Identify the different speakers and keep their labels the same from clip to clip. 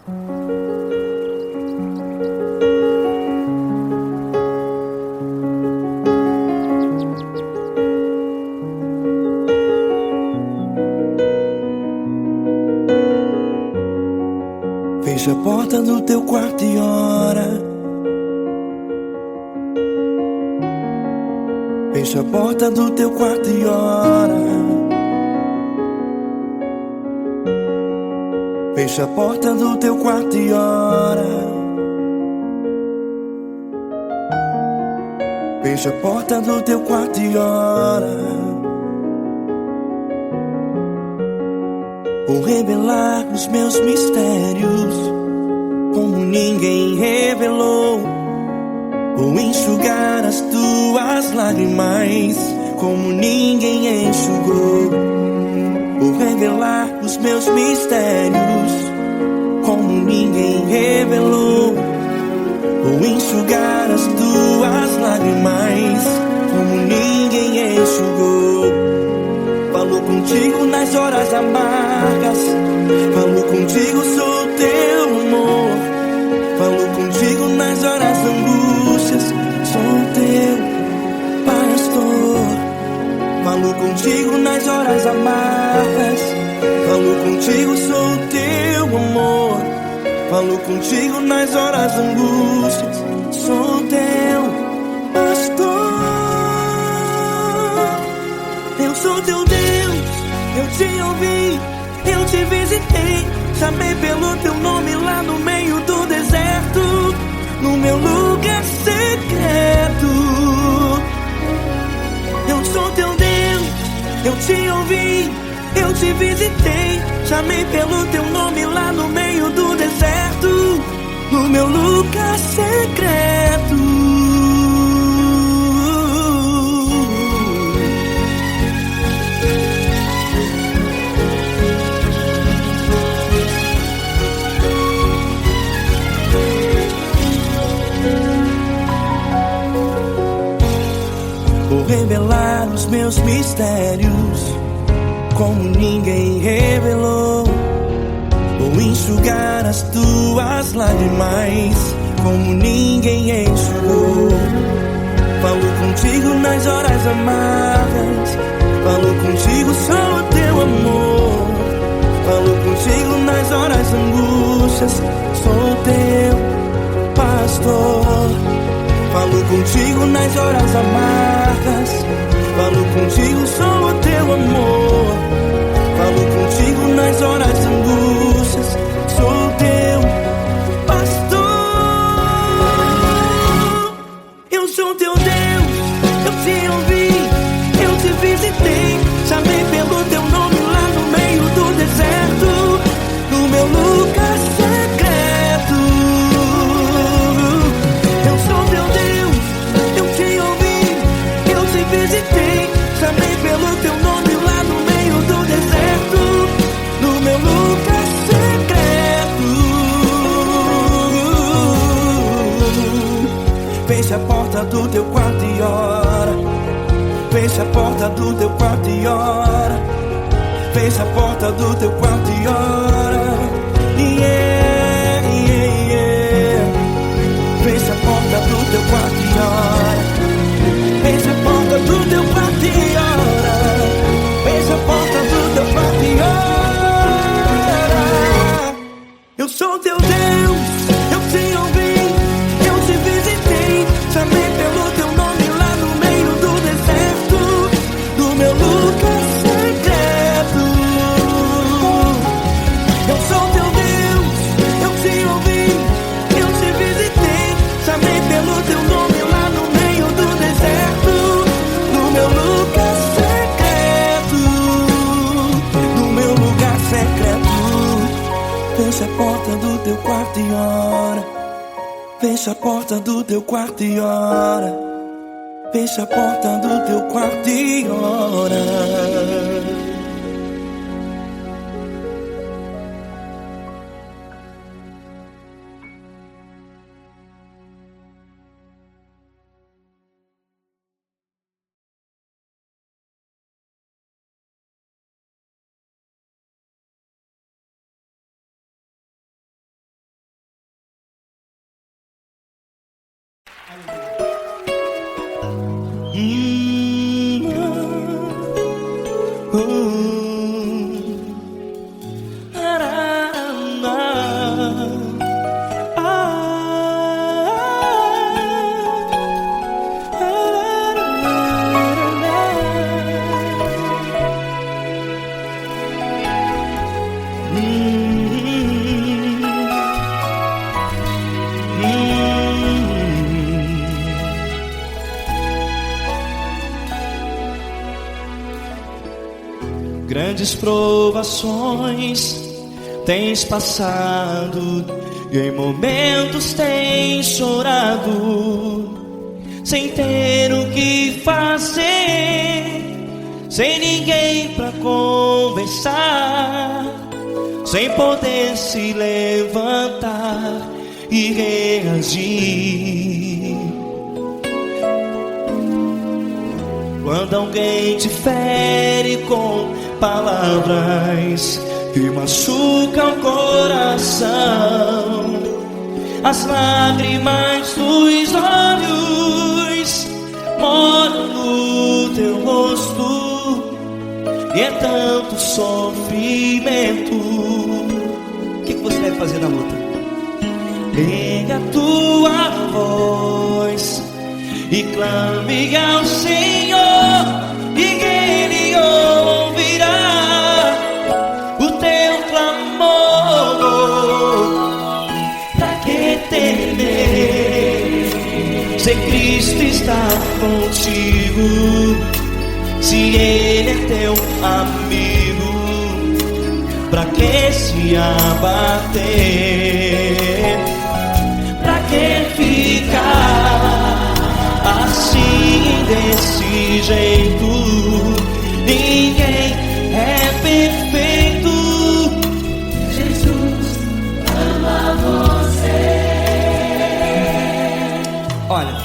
Speaker 1: Fecha a porta do teu quarto e ora. Fecha a porta do teu quarto e ora. Fecha a porta do teu quarto e ora. Fecha a porta do teu quarto e ora. Vou revelar os meus mistérios como ninguém revelou. Vou enxugar as tuas lágrimas como ninguém enxugou. Vou revelar os meus mistérios como ninguém revelou. Vou enxugar as tuas lágrimas como ninguém enxugou. Falo contigo nas horas amargas, falo contigo, sou teu amor. Falo contigo nas horas angústias, sou teu pastor. Falo contigo nas horas amargas, falo contigo, sou teu amor. Falo contigo nas horas angústias, sou teu pastor. Eu sou teu Deus, eu te ouvi, eu te visitei. Chamei pelo teu nome lá no meio do deserto, no meu lugar secreto. Eu sou teu Deus, eu te ouvi, eu te visitei. Chamei pelo teu nome lá no meio do deserto, no meu lugar secreto. Vou revelar os meus mistérios como ninguém revelou. Vou enxugar as tuas lágrimas como ninguém enxugou. Falo contigo nas horas amargas, falo contigo, sou o teu amor. Falo contigo nas horas angústias, sou teu pastor. Falo contigo nas horas amargas, falo contigo, sou o teu amor. Falo contigo nas horas angústias, sou teu pastor. Eu sou teu Deus, eu te ouvi, eu te visitei. Chamei pelo teu nome lá no meio do deserto, no meu lugar secreto. Eu sou teu Deus, eu te ouvi, eu te visitei. Chamei pelo teu nome lá no meio do deserto, no meu lugar secreto. Fecha a porta do teu quarto e ora. Fecha a porta do teu quarto e ora. Fecha a porta do teu quarto e ora. Yeah, yeah, yeah. Fecha a porta do teu quarto e ora. Fecha a porta do teu quarto e ora. Fecha a porta do teu quarto e ora. Eu sou teu Deus, eu te ouvi, eu te visitei. Chamei pelo teu nome lá no meio do deserto, no meu lugar secreto. Eu sou teu Deus, eu te ouvi, eu te visitei. Chamei pelo teu nome lá no meio do deserto, no meu lugar secreto, no meu lugar secreto. Fecha a porta do teu quarto e ora. Fecha a porta do teu quarto e ora. Fecha a porta do teu quarto e ora. Grandes provações tens passado, e em momentos tens chorado, sem ter o que fazer, sem ninguém pra conversar, sem poder se levantar e reagir. Quando alguém te fere com palavras que machucam o coração, as lágrimas dos olhos molham no teu rosto, e é tanto sofrimento. O que você deve fazer na luta? Pega a tua voz e clame ao Senhor, e Ele ouvirá o teu clamor. Pra que temer, se Cristo está contigo, se Ele é teu amigo? Pra que se abater? Pra que ficar assim, desse jeito? Ninguém é perfeito. Jesus ama você. Olha,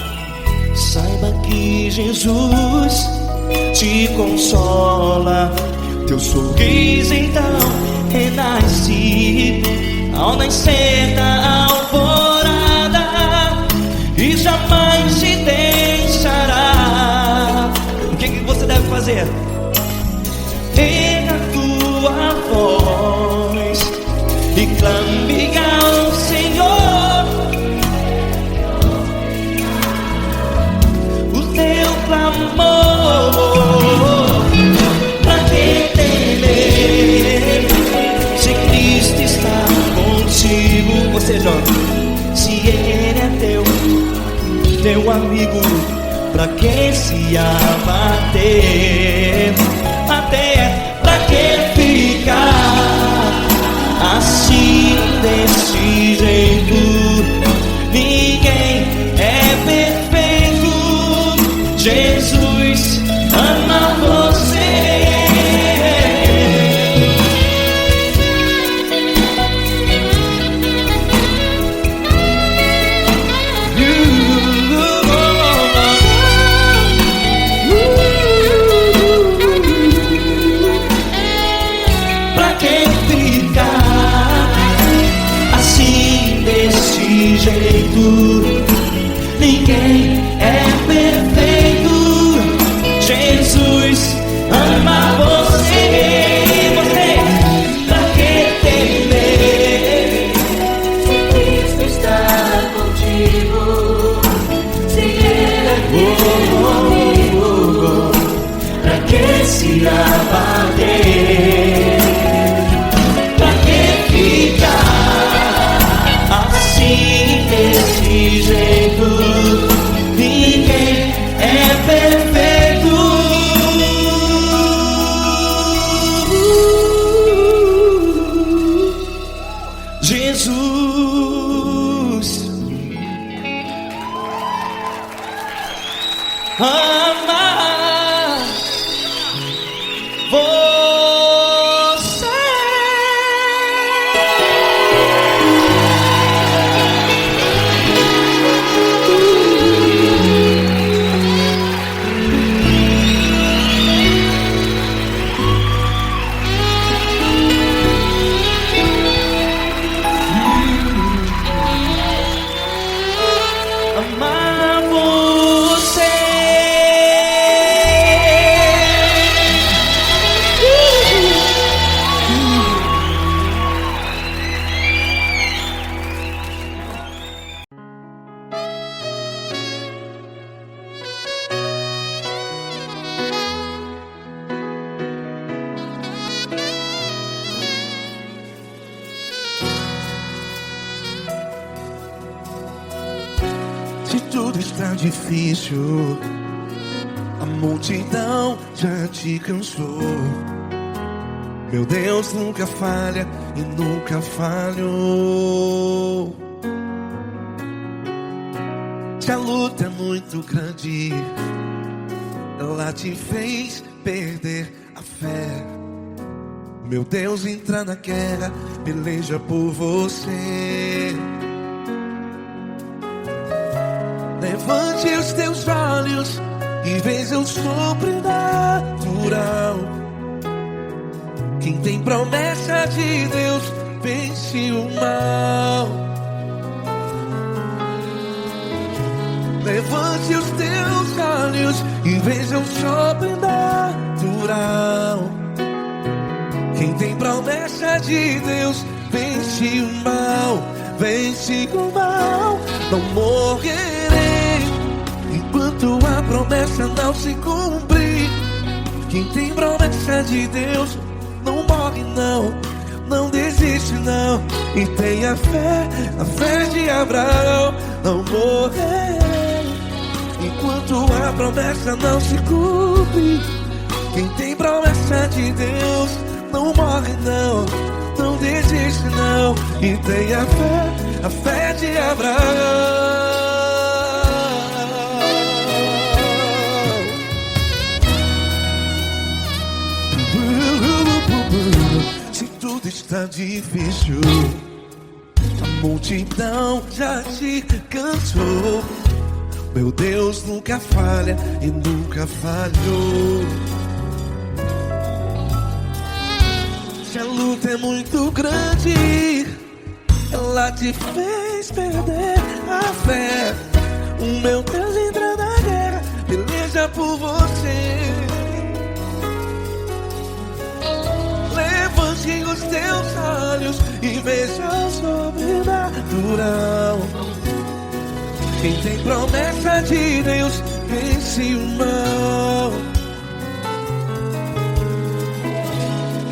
Speaker 1: saiba que Jesus te consola. Teu sorriso então renasce ao nascer da alvorada, e jamais te deixará. O que você deve fazer? Pega a tua voz e clame ao Senhor, o teu clamor. Pra que temer, se Cristo está contigo? Você joga. Se Ele é teu amigo, pra que se abater? Até pra que ficar assim, desse jeito? Ninguém é perfeito. Jesus ama você. Jeito, ninguém é perfeito. Jesus ama você. Você, pra que temer, se Cristo está contigo, se Ele é teu amigo? Pra que se abater? Pra que ficar assim, desse jeito? Ninguém é perfeito. Jesus ama você. Amar você.
Speaker 2: Se tudo está difícil, a multidão já te cansou. Meu Deus nunca falha e nunca falhou. Se a luta é muito grande, ela te fez perder a fé. Meu Deus entra na guerra, peleja por você. Levante os teus olhos e veja o sobrenatural. Quem tem promessa de Deus vence o mal. Levante os teus olhos e veja o sobrenatural. Quem tem promessa de Deus vence o mal. Vence o mal. Não morrerei enquanto a promessa não se cumprir. Quem tem promessa de Deus não morre não, não desiste não. E tenha fé, a fé de Abraão. Não morrerei enquanto a promessa não se cumpre. Quem tem promessa de Deus não morre não, não desiste não. E tenha fé, a fé de Abraão. Se tudo está difícil, a multidão já te cansou. Meu Deus nunca falha e nunca falhou. Se a luta é muito grande, ela te fez perder a fé. O meu Deus entra na guerra, peleja por você. Levante os teus olhos e veja o sobrenatural. Quem tem promessa de Deus vence o mal.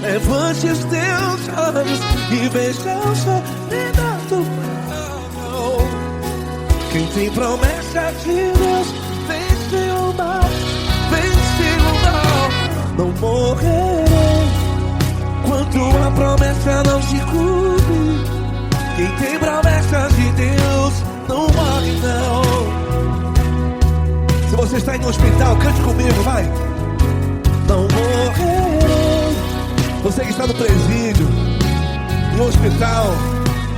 Speaker 2: Levante os teus olhos e veja o sobrenatural. Quem tem promessa de Deus vence o mal. Vence o mal. Não morrerei enquanto a promessa não se cumpre. Quem tem promessa de Deus não morre não. Se você está aí no hospital, cante comigo, vai. Não morrerei. Você que está no presídio, no hospital,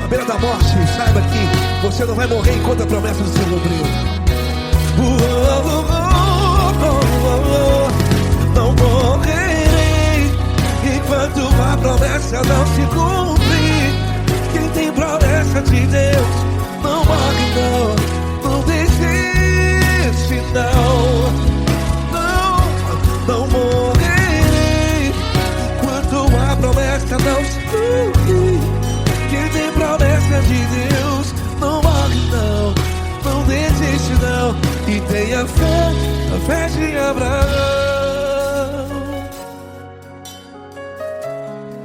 Speaker 2: à beira da morte, saiba que você não vai morrer enquanto a promessa não se cumpriu. Não morrerei enquanto a promessa não se cumprir. Quem tem promessa de Deus não morre não, não desiste não. Não morrerei enquanto a promessa não se cumprir. Quem tem promessa de Deus não morre não, não desiste não. E tenha fé, a fé de Abraão.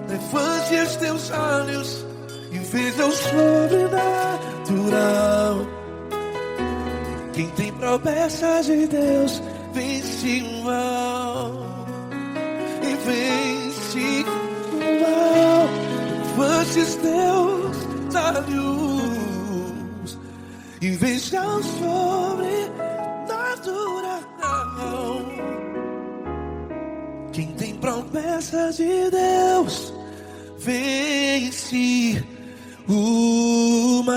Speaker 2: Levante os teus olhos e veja o sobrenatural. Quem tem promessa de Deus vence o mal. E vence o mal. Levante os teus olhos e veja o sobrenatural. Quem tem promessa de Deus vence o mal.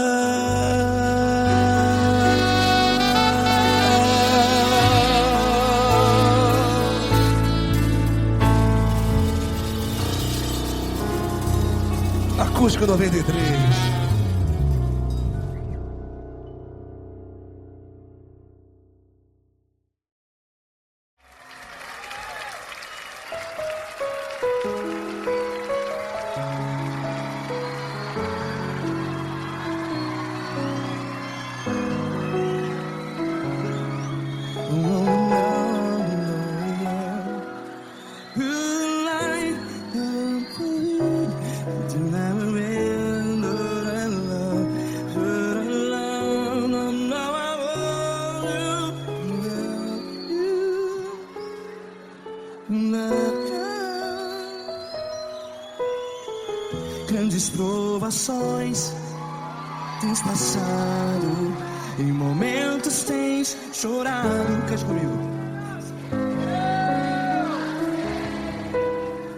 Speaker 2: Acústico 93.
Speaker 1: grandes provações tens passado, em momentos tens chorado. Cante comigo.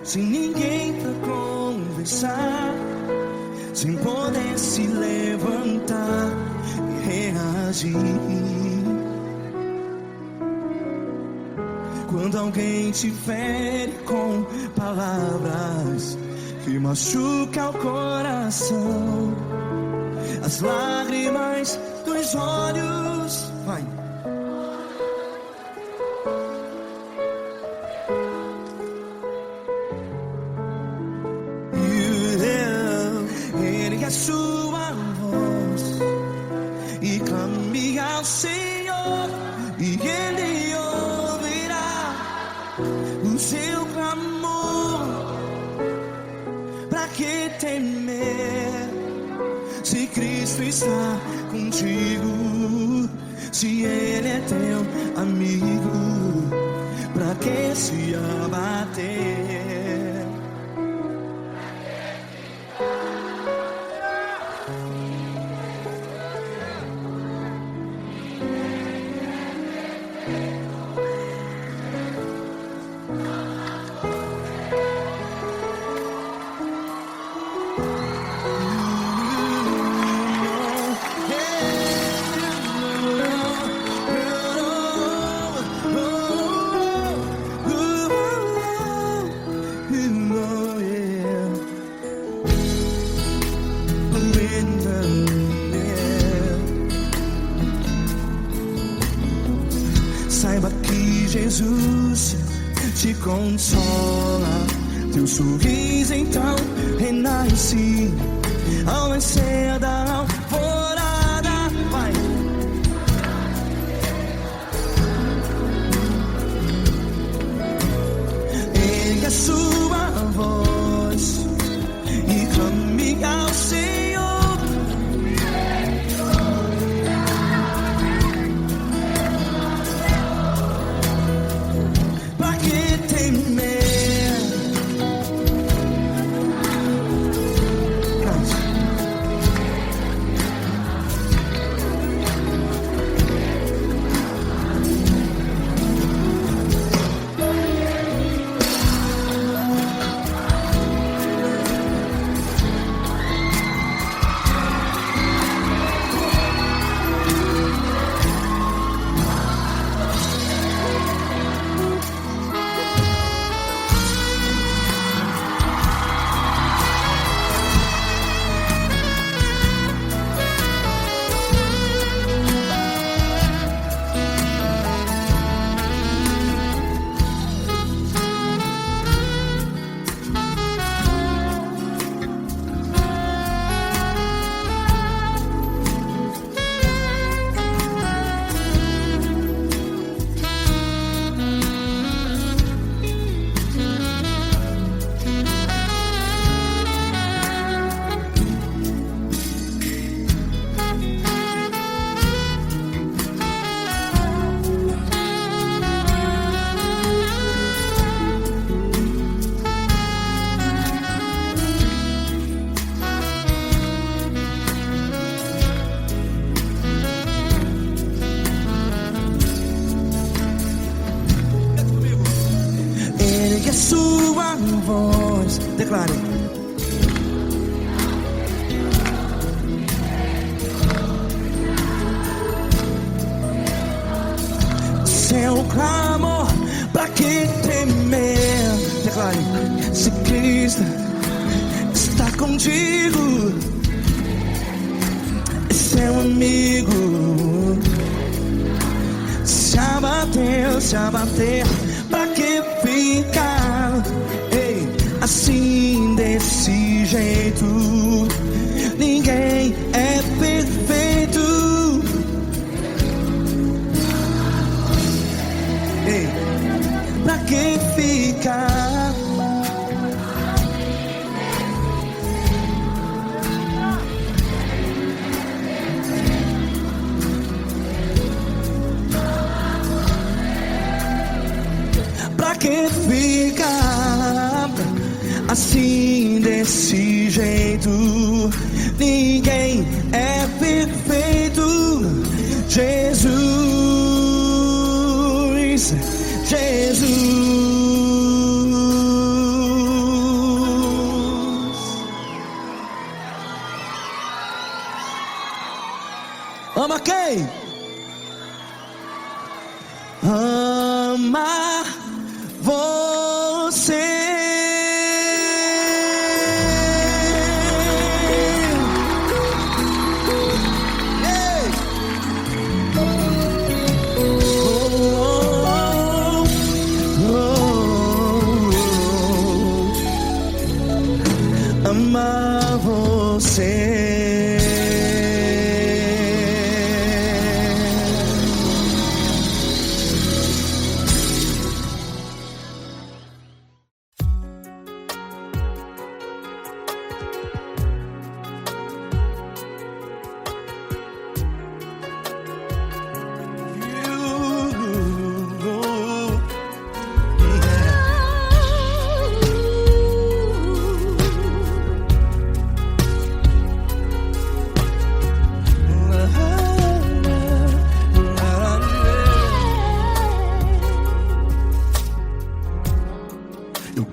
Speaker 1: Sem ninguém pra conversar, sem poder se levantar e reagir. Quando alguém te fere com palavras que machucam o coração, as lágrimas dos olhos, vai. Ergue a sua voz e clame ao Senhor, e Ele ouvirá o seu clamor. Pra que temer, se Cristo está contigo? Se Ele é teu amigo, pra que se abater? Saiba que Jesus te consola, teu sorriso então renasce ao nascer da alvorada. Vai. Ergue a sua voz e clame ao Senhor. Ergue a sua voz, declare. Seu clamor, pra que temer? Declare. Se Cristo está contigo, é seu amigo. Se abater, pra que ficar, ei, assim desse jeito? Ninguém é perfeito. Ei, pra que ficar? Pra que ficar assim desse jeito. Ninguém é perfeito. Jesus, Jesus. Ama quem? Ama você. Ei! Ama você.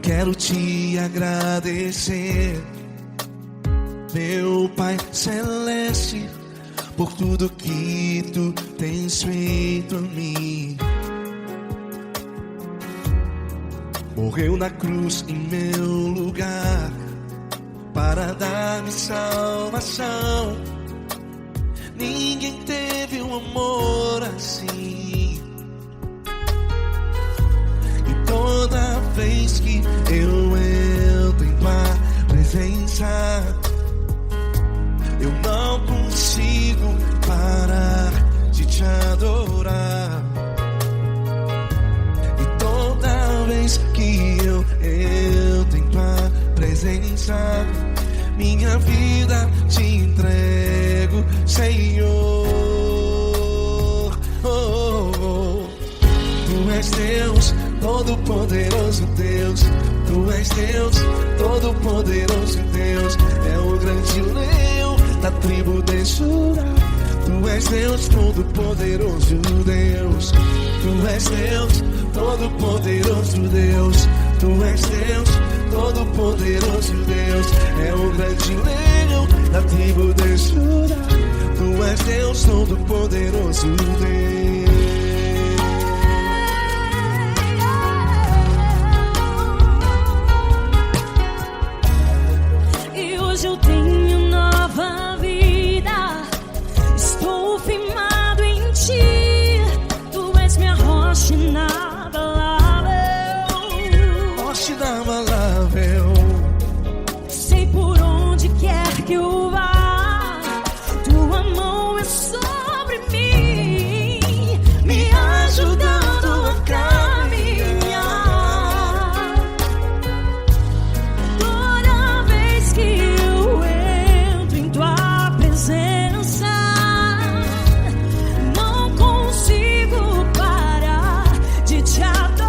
Speaker 1: Quero te agradecer, meu Pai Celeste, por tudo que tu tens feito a mim. Morreu na cruz em meu lugar para dar-me salvação. Ninguém teve um amor assim. E toda vez que eu entro em tua presença, eu não consigo parar de te adorar. E toda vez que eu entro em tua presença, minha vida te entrego, Senhor. Tu és Deus, Todo-Poderoso Deus. Tu és Deus, Todo-Poderoso Deus. É o grande leão da tribo de Judá. Tu és Deus, Todo-Poderoso Deus. Tu és Deus, Todo-Poderoso Deus. Tu és Deus, Todo-Poderoso Deus. É o grande leão da tribo de Judá. Tu és Deus, Todo-Poderoso Deus.
Speaker 3: Hoje eu tenho nova vida, estou firmado em ti. Tu és minha rocha inabalável,
Speaker 1: Rocha inabalável.
Speaker 3: sei por onde quer que eu vá, tua mão é sobre mim, me ajudando a caminhar. Toda vez que eu entro em tua presença, não consigo parar de te adorar.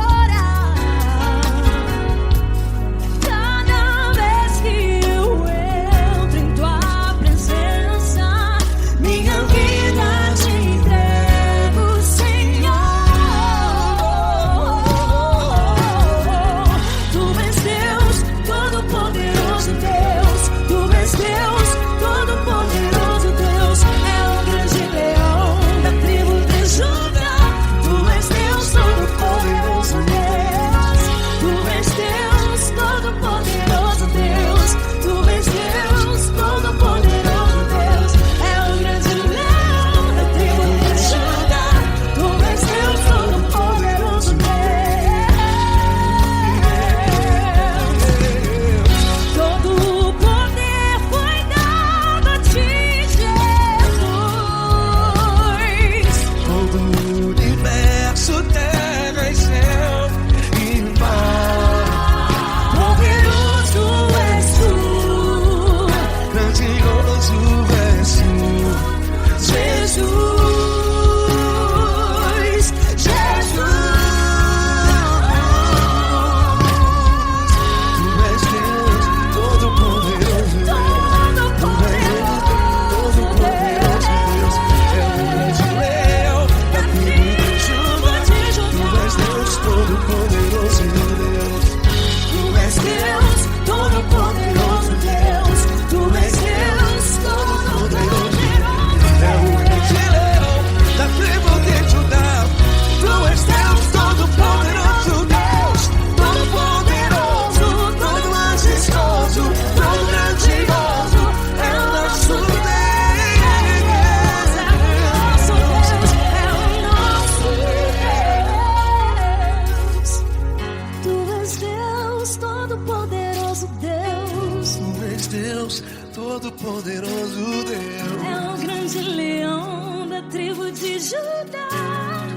Speaker 3: todo-poderoso Deus.
Speaker 2: Tu és Deus, todo-poderoso Deus.
Speaker 3: É o grande leão da tribo de Judá.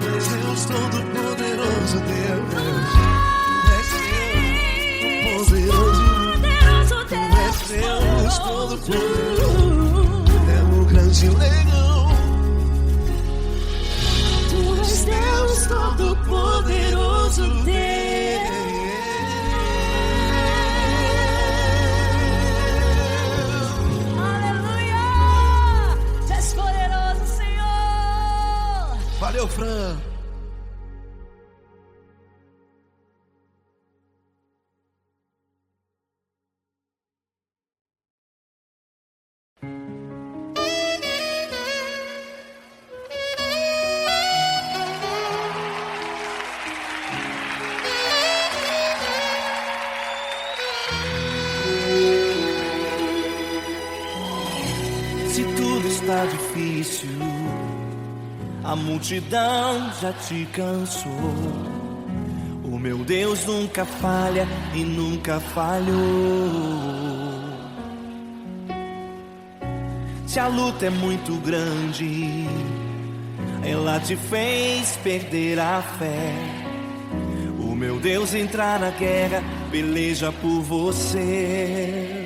Speaker 2: Tu és Deus, todo-poderoso Deus. Tu és Deus,
Speaker 3: Poderoso
Speaker 2: tu és Deus,
Speaker 3: Deus.
Speaker 2: todo-poderoso. É o grande leão.
Speaker 3: Tu és Deus todo-poderoso Deus. Aleluia! Tu és poderoso, Senhor.
Speaker 2: Valeu, Fran.
Speaker 1: Se tudo está difícil, a multidão já te cansou. O meu Deus nunca falha e nunca falhou. Se a luta é muito grande, ela te fez perder a fé. O meu Deus entra na guerra, peleja por você.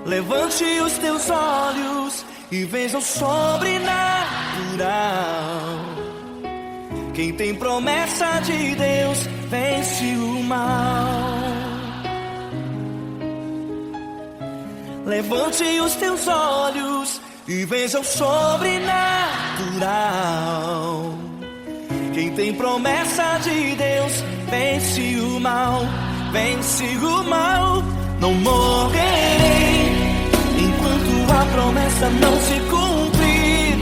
Speaker 1: Levante os teus olhos e veja o sobrenatural. Quem tem promessa de Deus vence o mal. Levante os teus olhos e veja o sobrenatural. Quem tem promessa de Deus vence o mal, vence o mal. Não morrerei enquanto a promessa não se cumprir.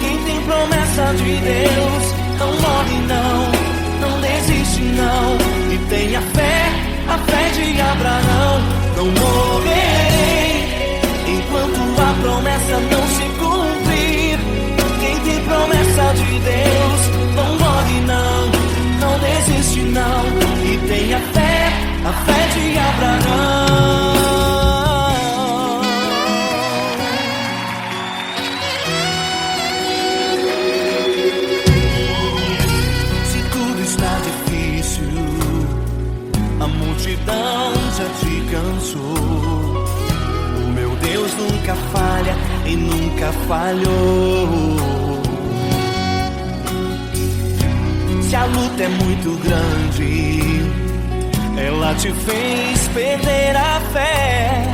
Speaker 1: Quem tem promessa de Deus não morre não desiste não. E tenha fé, a fé de Abraão. Não morrerei enquanto a promessa não se cumprir. Quem tem promessa de Deus não morre não desiste não. E tenha fé, a fé de Abraão. Se tudo está difícil, a multidão já te cansou. O meu Deus nunca falha e nunca falhou. Se a luta é muito grande, ela te fez perder a fé.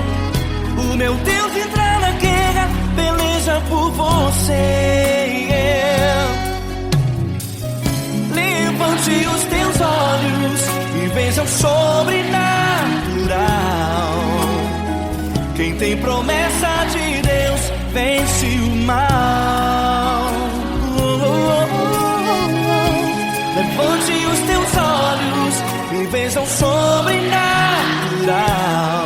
Speaker 1: O meu Deus entra na guerra, peleja por você. Levante os teus olhos e veja o sobrenatural. Quem tem promessa de Deus vence o mal. Levante os teus olhos e veja o sobrenatural.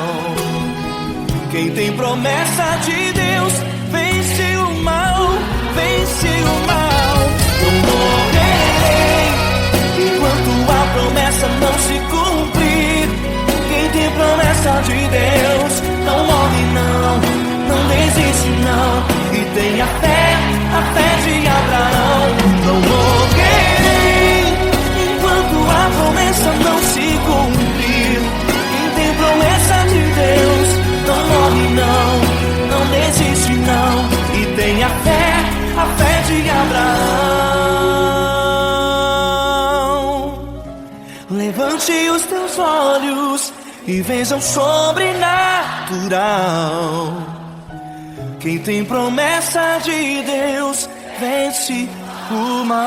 Speaker 1: Quem tem promessa de Deus vence o mal, vence o mal. Não morrerei enquanto a promessa não se cumprir. Quem tem promessa de Deus não morre não desiste não. E tenha fé, a fé de Abraão. Não morrerei enquanto a promessa não se cumprir. Quem tem promessa de Deus não morre não desiste não. E tenha fé, a fé de Abraão. Levante os teus olhos e veja o sobrenatural. Quem tem promessa de Deus vence o mal.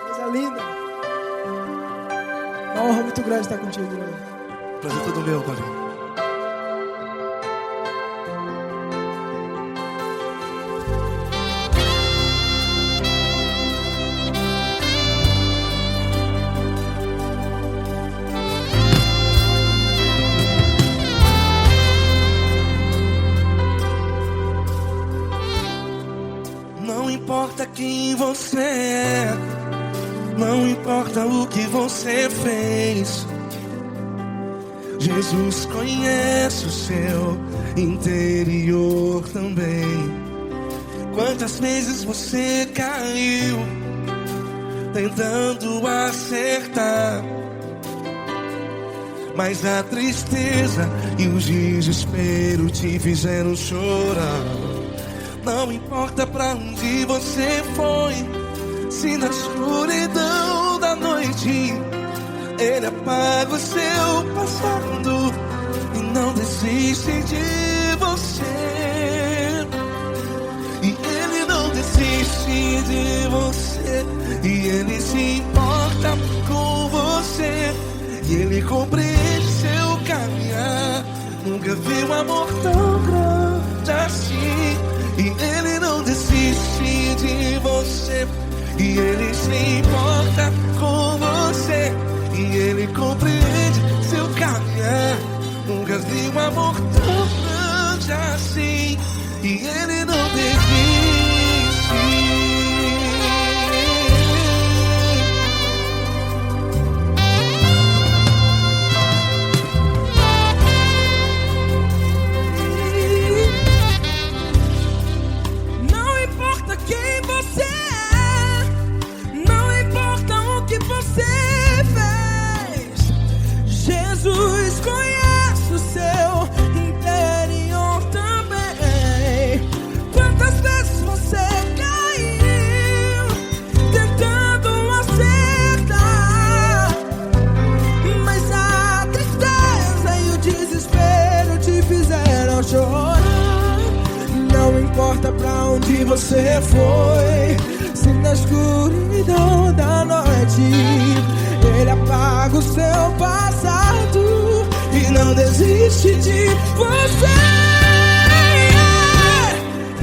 Speaker 4: Coisa linda. Uma honra muito grande estar contigo, Deus.
Speaker 2: Prazer todo meu, Paulinho. você é, não importa o que você fez. Jesus conhece o seu interior também. Quantas vezes você caiu tentando acertar, mas a tristeza e o desespero te fizeram chorar. Não importa pra onde você foi, se na escuridão da noite Ele apaga o seu passado e não desiste de você. E Ele não desiste de você, e Ele se importa com você, e Ele compreende seu caminhar. Nunca vi um amor tão grande assim. E Ele não desiste de você, e Ele se importa com você, e Ele compreende seu caminhar. Nunca vi um amor tão grande assim. E Ele não desiste.
Speaker 1: Não importa quem você é, não importa o que você fez, Jesus conhece o seu interior também. Quantas vezes você caiu tentando acertar, mas a tristeza e o desespero te fizeram chorar. Não importa pra onde você foi, se na escuridão da noite Ele apaga o seu passado e não desiste de você.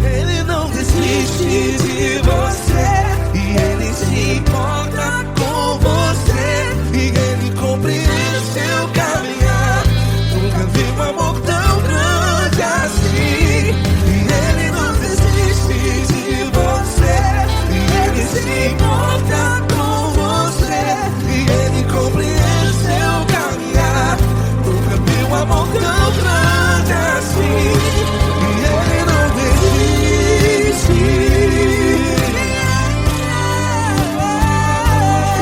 Speaker 2: Ele não desiste de você, e Ele se importa com você, e Ele compreende seu caminhar. Nunca vi um amor tão grande assim. E Ele não desiste de você, e Ele se importa com você, e Ele compreende seu caminhar. Nunca vi um amor tão grande assim. E Ele não desiste.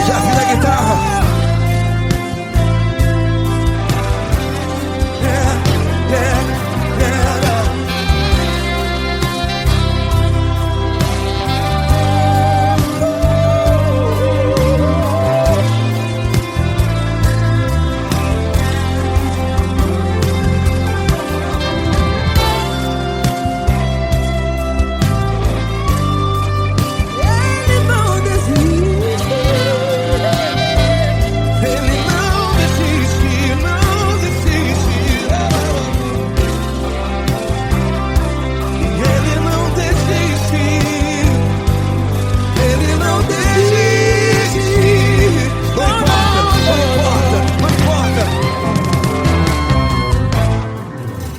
Speaker 2: Já vi na guitarra.
Speaker 1: Ele não desiste.
Speaker 2: Ele não desiste, não desiste. E Ele não desiste. Ele não desiste. Não importa, não importa.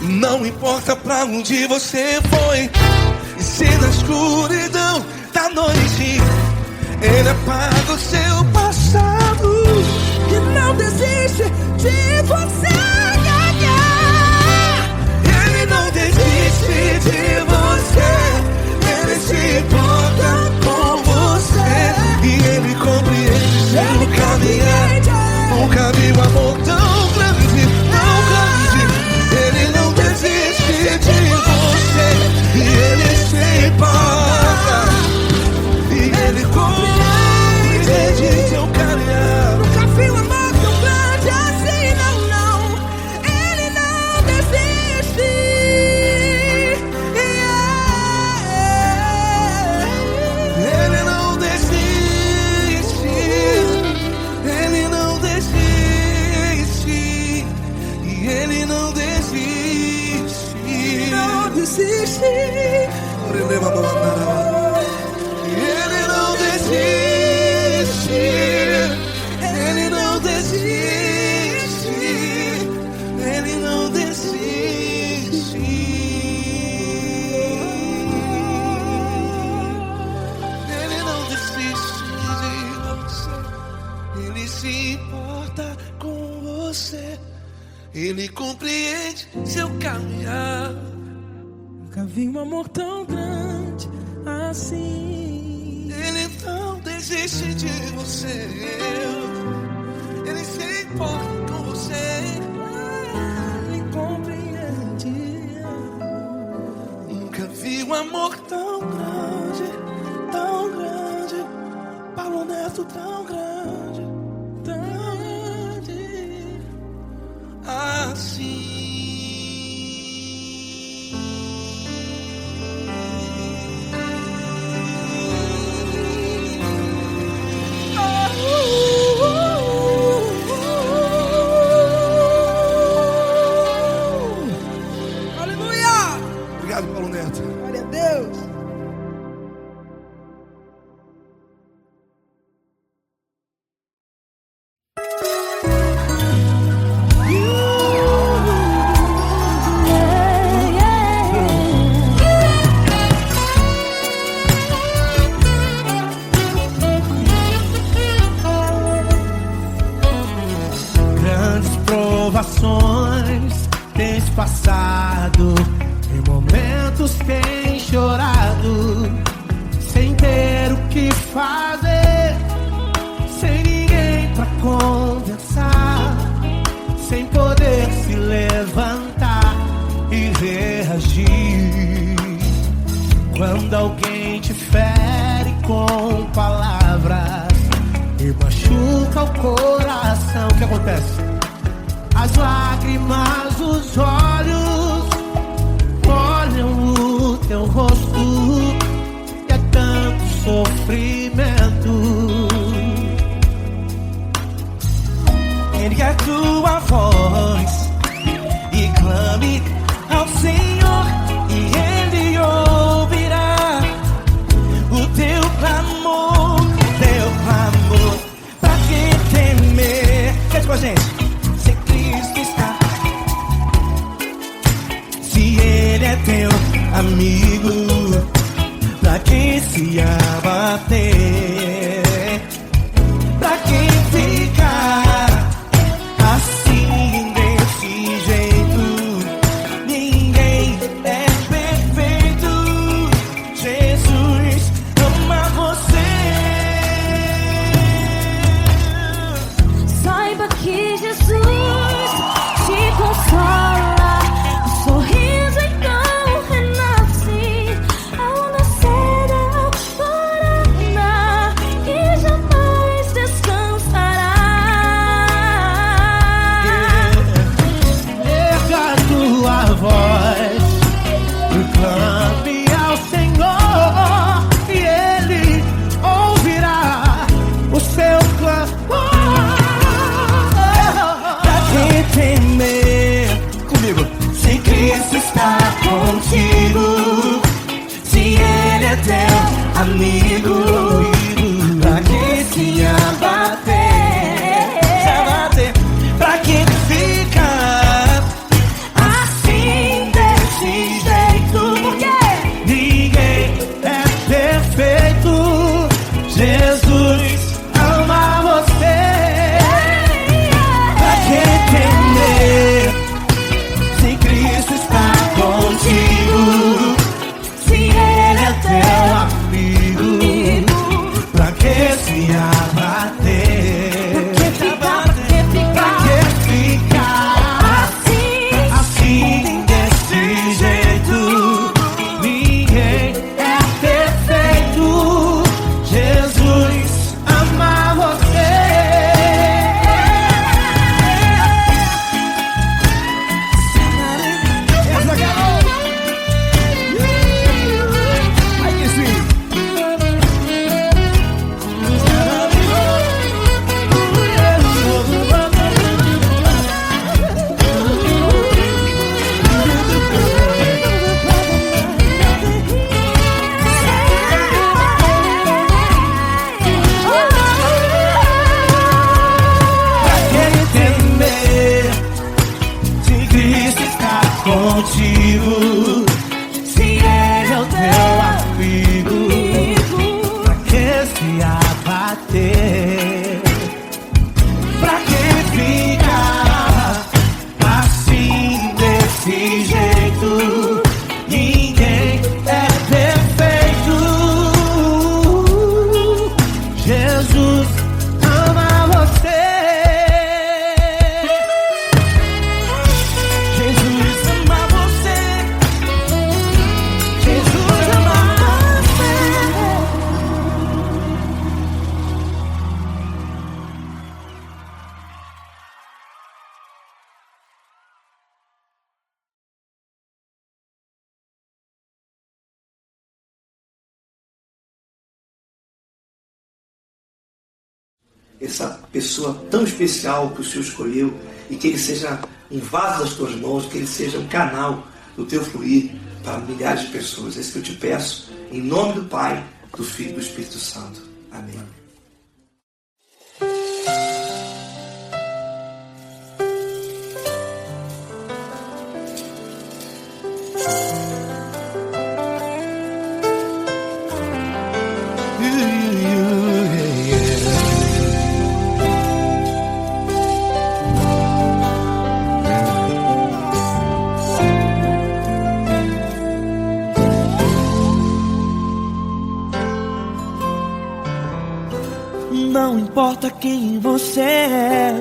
Speaker 2: Não importa pra onde você foi, e se na escuridão da noite Ele apaga o seu passado.
Speaker 1: Que não desiste de você.
Speaker 2: Ele não desiste de você, Ele se importa com você, e Ele compreende seu caminhar. Nunca vi um amor tão grande, tão grande. Ele não desiste de você, e Ele se importa, e Ele compreende seu caminhar.
Speaker 1: Nunca vi um amor tão grande assim, não, não. Ele não desiste.
Speaker 2: Ele não desiste. Ele não desiste. E Ele não desiste.
Speaker 1: Não desiste.
Speaker 2: Ele não desiste. Ele não desiste. Ele não desiste. Ele não desiste. Ele se importa com você. Ele compreende seu caminhar.
Speaker 1: Nunca vi um amor tão grande assim.
Speaker 2: Ele não desiste de você. Ele se importa com você.
Speaker 1: Ele compreende.
Speaker 2: Nunca vi um amor tão grande, tão grande. Paulo Neto tão grande, tão grande assim.
Speaker 1: Aleluia!
Speaker 2: Obrigado, Paulo Neto.
Speaker 4: Glória a Deus.
Speaker 1: Grandes provações tens passado, em momentos tens chorado, sem ter o que fazer, sem ninguém pra conversar, sem poder se levantar e reagir. Quando alguém te fere com palavras e machuca o coração, o que acontece? As lágrimas dos olhos molham o teu rosto, e é tanto sofrimento. Ergue a tua voz e clame ao Senhor, e Ele ouvirá o teu clamor, teu clamor. Pra que temer? Cante com a gente. Se Cristo está, se Ele é teu amigo, pra que se abater? Pra que ficar assim desse jeito? Ninguém é perfeito. Jesus ama você.
Speaker 3: Saiba que Jesus te consola, o sorriso então renasce ao nascer da alvorada.
Speaker 5: essa pessoa tão especial que o Senhor escolheu, e que ele seja um vaso das tuas mãos, que ele seja um canal do teu fluir para milhares de pessoas. É isso que eu te peço, em nome do Pai, do Filho e do Espírito Santo. Amém.
Speaker 1: Não importa quem você é,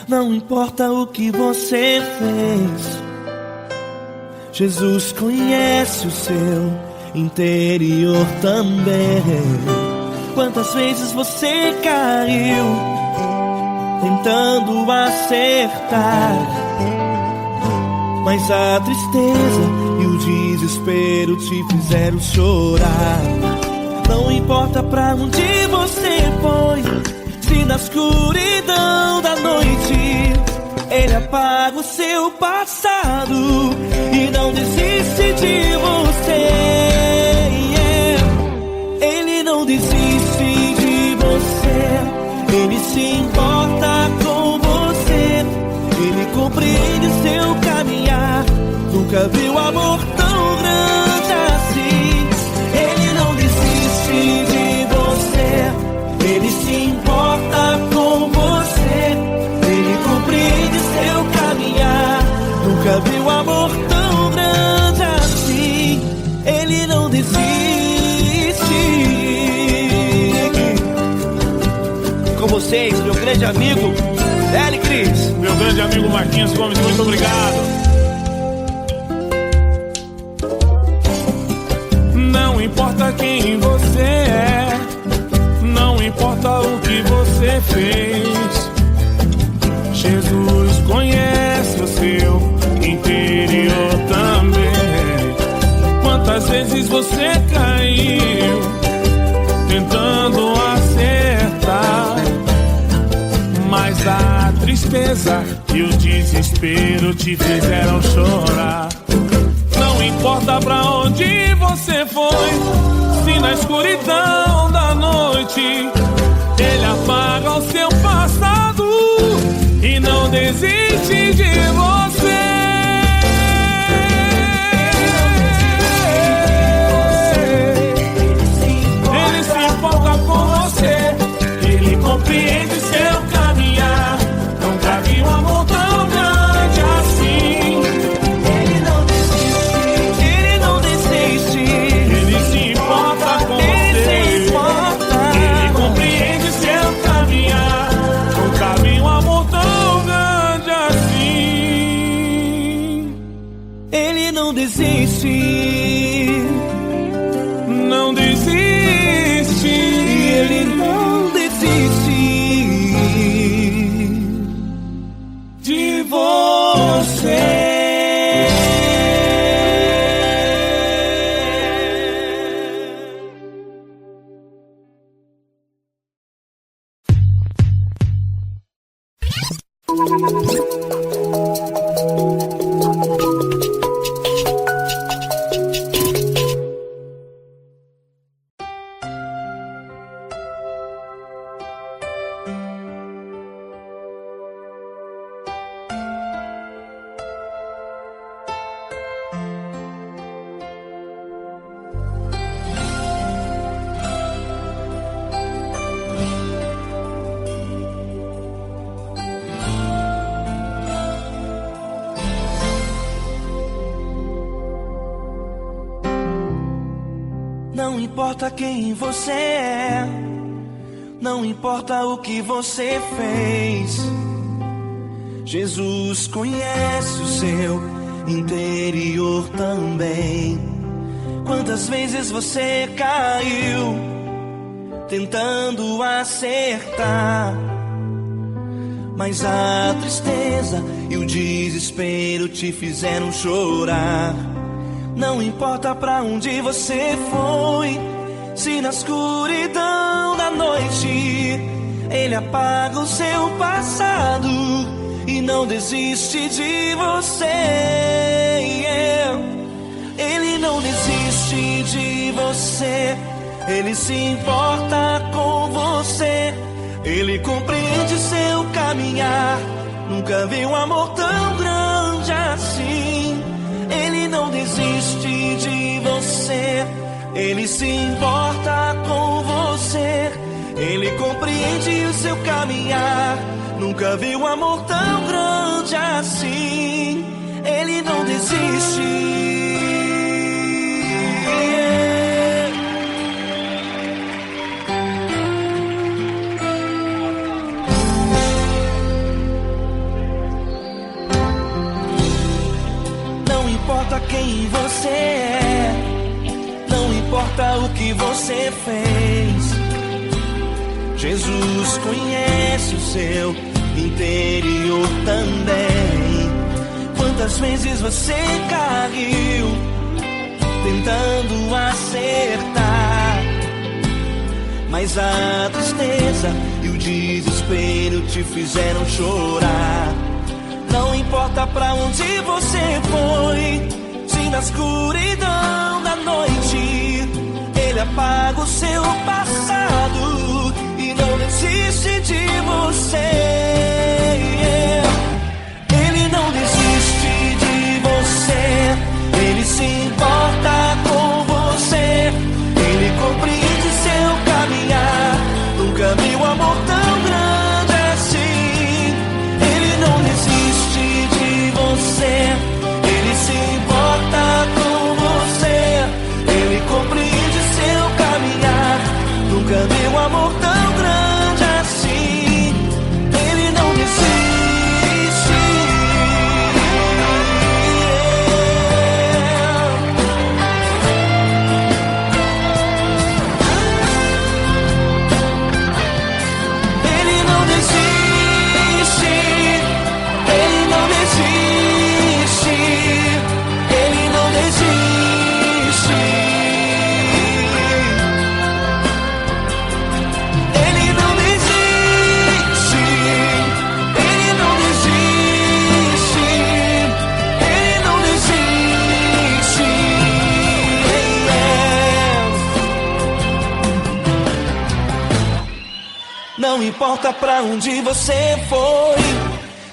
Speaker 1: não importa o que você fez, Jesus conhece o seu interior também. Quantas vezes você caiu tentando acertar, mas a tristeza e o desespero te fizeram chorar. Não importa pra onde você foi, se na escuridão da noite Ele apaga o seu passado e não desiste de você. Ele não desiste de você, Ele se importa com você, Ele compreende seu caminhar. Nunca viu amor tão grande assim. Ele não desiste de você, Ele se importa com você, Ele compreende seu caminhar. Nunca viu amor tão grande assim. Ele não desiste. Com vocês, meu grande amigo L. Cris.
Speaker 6: Meu grande amigo Marquinhos Gomes, muito obrigado. Não importa quem você é, não importa o que você fez, Jesus conhece o seu interior também. Quantas vezes você caiu tentando acertar, mas a tristeza e o desespero te fizeram chorar. Não importa pra onde você foi, se na escuridão da noite Ele apaga o seu passado e não desiste de você. Ele se importa com você, Ele compreende seu caminhar. Nunca vi um amor tão grande assim.
Speaker 1: Não desiste,
Speaker 6: não desiste,
Speaker 1: Ele não desiste de você. Não importa quem você é, não importa o que você fez, Jesus conhece o seu interior também. Quantas vezes você caiu tentando acertar, mas a tristeza e o desespero te fizeram chorar. Não importa pra onde você foi, se na escuridão da noite Ele apaga o seu passado e não desiste de você. Ele não desiste de você. Ele se importa com você. Ele compreende seu caminhar. Nunca vi um amor tão grande assim. Ele não desiste de você. Ele se importa com você. Ele compreende o seu caminhar. Nunca vi um amor tão grande assim. Ele não desiste. Não importa quem você é, não importa o que você fez, Jesus conhece o seu interior também. Quantas vezes você caiu tentando acertar, mas a tristeza e o desespero te fizeram chorar. Não importa pra onde você foi, se na escuridão da noite Ele apaga o seu passado e não desiste de você. Ele não desiste de você. Ele se importa com você. Ele compreende seu caminhar. Nunca vi um amor tão grande assim. Ele não desiste de você. Ele se importa com você. Ele compreende seu caminhar. Nunca vi um amor tão grande assim. Ele não desiste. Ele não desiste. Ele não desiste. Ele não desiste. Ele não desiste. Ele não desiste. Ele não desiste. Não importa pra onde você foi,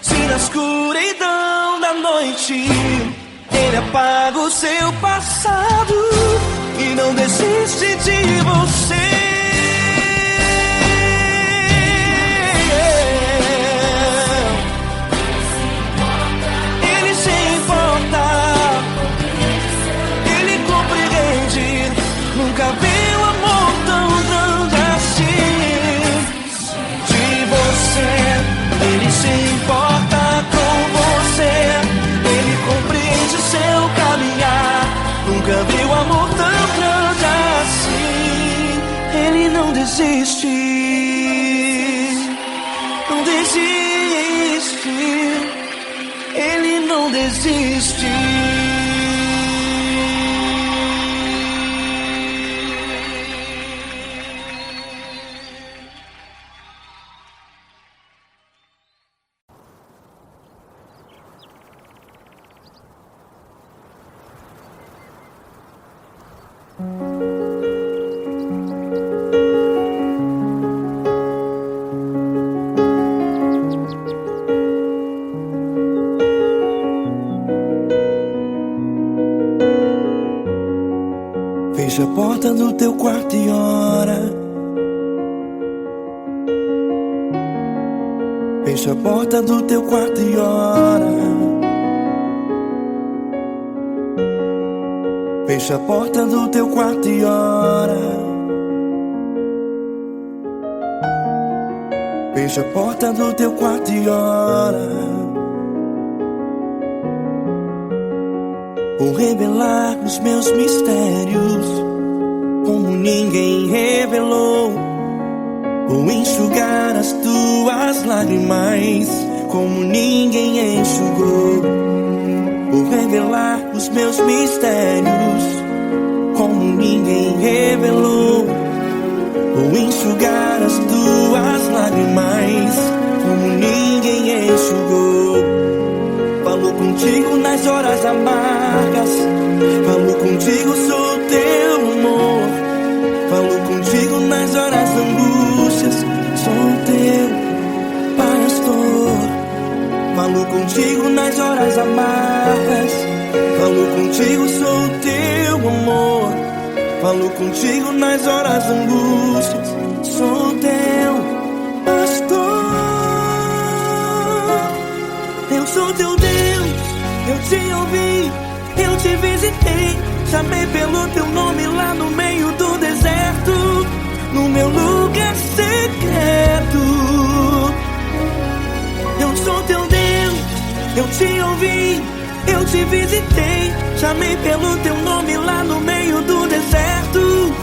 Speaker 1: se na escuridão da noite Ele apaga o seu passado e não desiste de você. Ele se importa. Ele compreende. Nunca vi um amor tão grande assim. De você. Ele se importa com você. Ele compreende o seu caminhar. Nunca vi um amor tão grande assim. Ele não desiste. Não desiste. Ele não desiste. Fecha a porta do teu quarto e ora. Fecha a porta do teu quarto e ora. Fecha a porta do teu quarto e ora. Fecha a porta do teu quarto e ora. Vou revelar os meus mistérios como ninguém revelou. Vou enxugar as tuas lágrimas como ninguém enxugou. Vou revelar os meus mistérios como ninguém revelou. Vou enxugar as tuas tuas lágrimas como ninguém enxugou. Falo contigo nas horas amargas, falo contigo, sou teu amor. Falo contigo nas horas angústias, sou teu pastor. Falo contigo nas horas amargas, falo contigo, sou teu amor. Falo contigo nas horas angústias, sou teu pastor. Eu sou teu Deus, eu te ouvi, eu te visitei. Chamei pelo teu nome lá no meio do deserto, no meu lugar secreto. Eu sou teu Deus, eu te ouvi, eu te visitei. Chamei pelo teu nome lá no meio do deserto,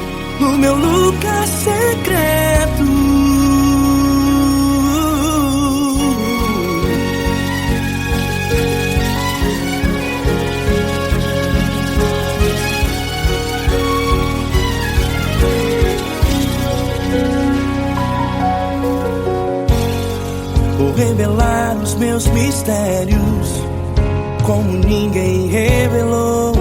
Speaker 1: no meu lugar secreto. Vou revelar os meus mistérios como ninguém revelou.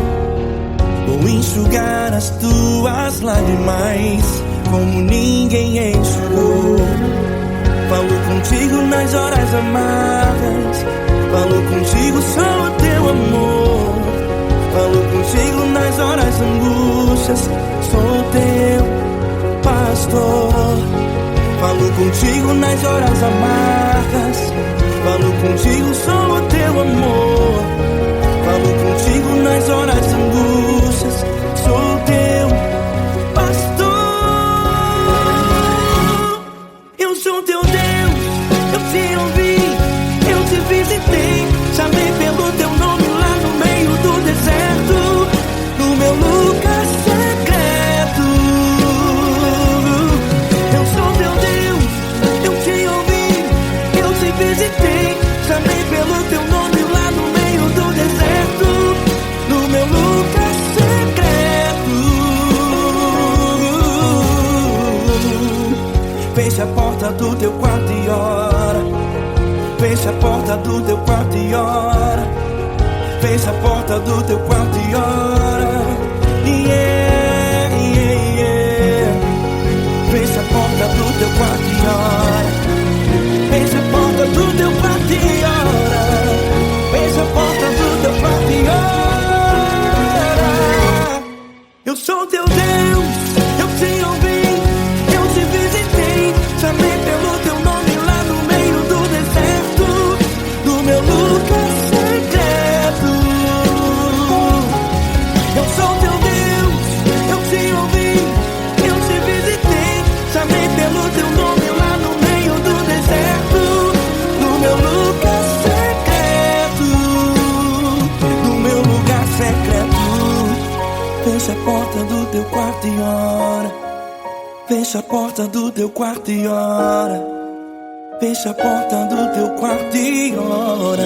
Speaker 1: Vou enxugar as tuas lágrimas como ninguém enxugou. Falo contigo nas horas amargas, falo contigo, sou teu amor. Falo contigo nas horas angústias, sou teu pastor. Falo contigo nas horas amargas, falo contigo, sou teu amor. Falo contigo nas horas angústias, sou teu pastor. Eu sou teu Deus, eu te ouvi, eu te visitei. Chamei pelo teu nome lá no meio do deserto, no meu lugar secreto. Eu sou teu Deus, eu te ouvi, eu te visitei. Chamei pelo teu nome lá no meio do deserto, no meu lugar secreto. Fecha a porta do teu quarto e ora. Fecha a porta do teu quarto e ora. Fecha a porta do teu quarto e ora. Yeah, yeah, yeah. Fecha a porta do teu quarto e ora. Fecha a porta do teu quarto e ora. Fecha a porta do teu quarto e ora. Eu sou teu Deus, eu te ouvi, eu te visitei. Chamei pelo teu nome lá no meio do deserto, no meu lugar secreto. Eu sou teu Deus, eu te ouvi, eu te visitei. Chamei pelo teu nome lá no meio do deserto, no meu lugar secreto, no meu lugar secreto. Fecha a porta do teu quarto e ora. Fecha a porta do teu quarto e ora. Fecha a porta do teu quarto e ora.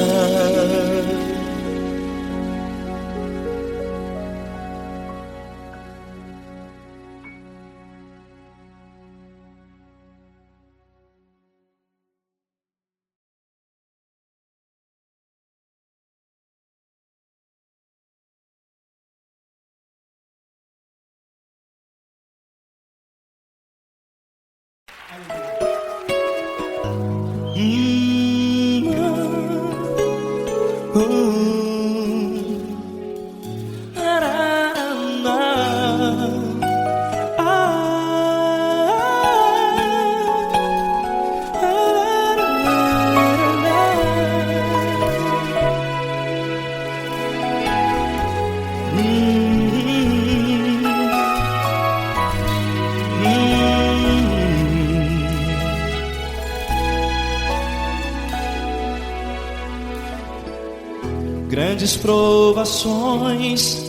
Speaker 7: Grandes provações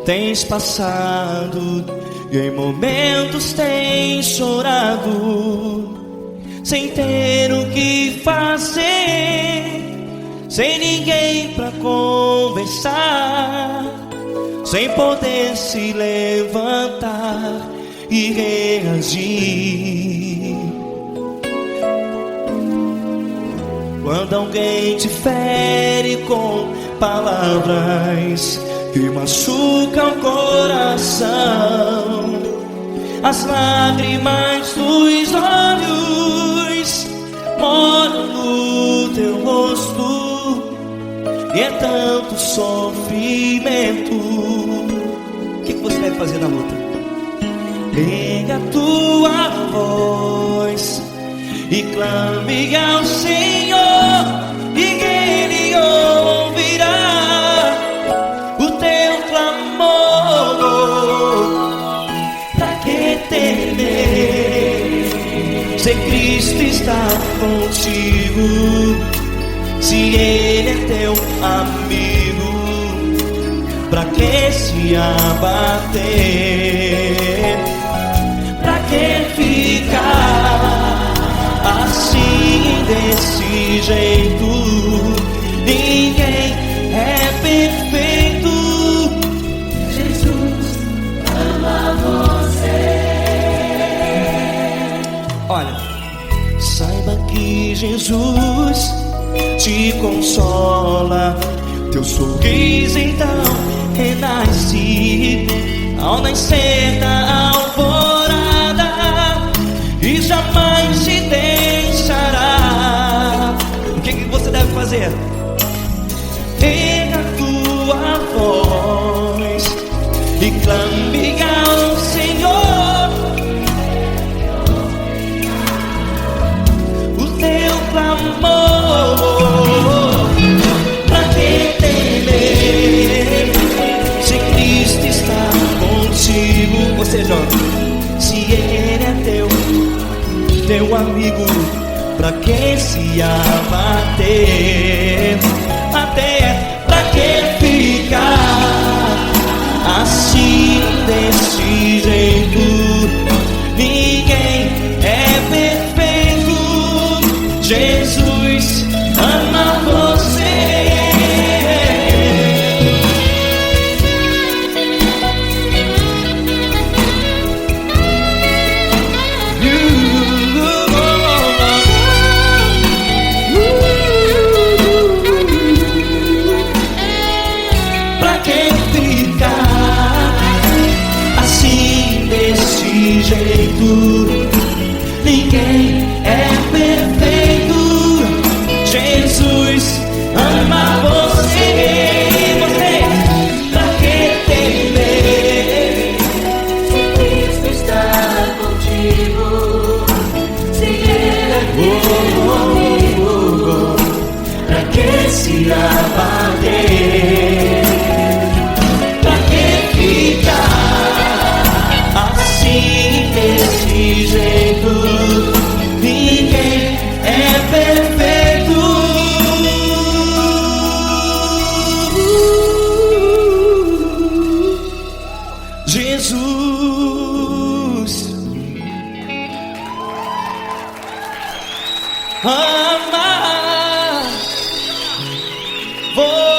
Speaker 7: tens passado e em momentos tens chorado, sem ter o que fazer, sem ninguém pra conversar, sem poder se levantar e reagir. Quando alguém te fere com palavras que machucam o coração, as lágrimas dos olhos moram no teu rosto, e é tanto sofrimento. O que você deve fazer na luta? Erga a tua voz e clame ao Senhor, e Ele ouvirá o teu clamor. Pra que temer, se Cristo está contigo, se Ele é teu amigo? Pra que se abater? Pra que ficar assim, desse jeito? Ninguém é perfeito. Jesus ama você. Olha, saiba que Jesus te consola. Teu sorriso então renasce ao nascer da alvorada, e jamais te deixará. O que você deve fazer? Erga a tua voz e clame ao Senhor, o teu clamor. Pra que temer, se Cristo está contigo? Ou seja, se Ele é teu amigo, pra que se abater? Até pra que ficar assim, desse jeito? Ninguém é perfeito. Jesus ama você. Pra que ficar assim, desse jeito? Ninguém é perfeito. Jesus ama você. Pra que temer, se Cristo está contigo, se Ele é teu amigo? Pra que se abater? Pra que ficar assim, desse jeito? Ninguém é perfeito. Jesus ama você.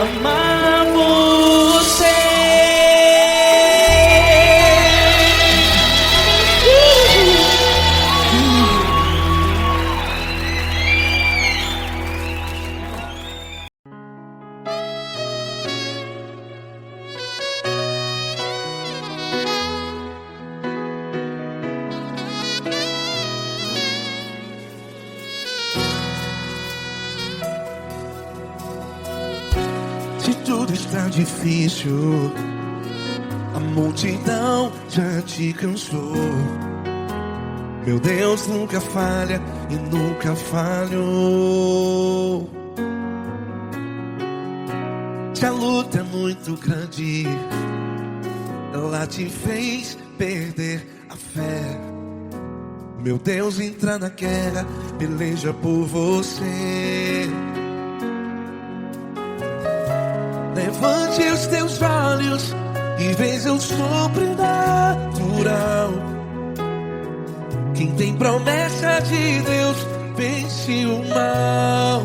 Speaker 7: Amar você.
Speaker 2: Se tudo está difícil, a multidão já te cansou. Meu Deus nunca falha e nunca falhou. Se a luta é muito grande, ela te fez perder a fé. Meu Deus entra na guerra, peleja por você. Levante os teus olhos e veja o sobrenatural. Quem tem promessa de Deus vence o mal.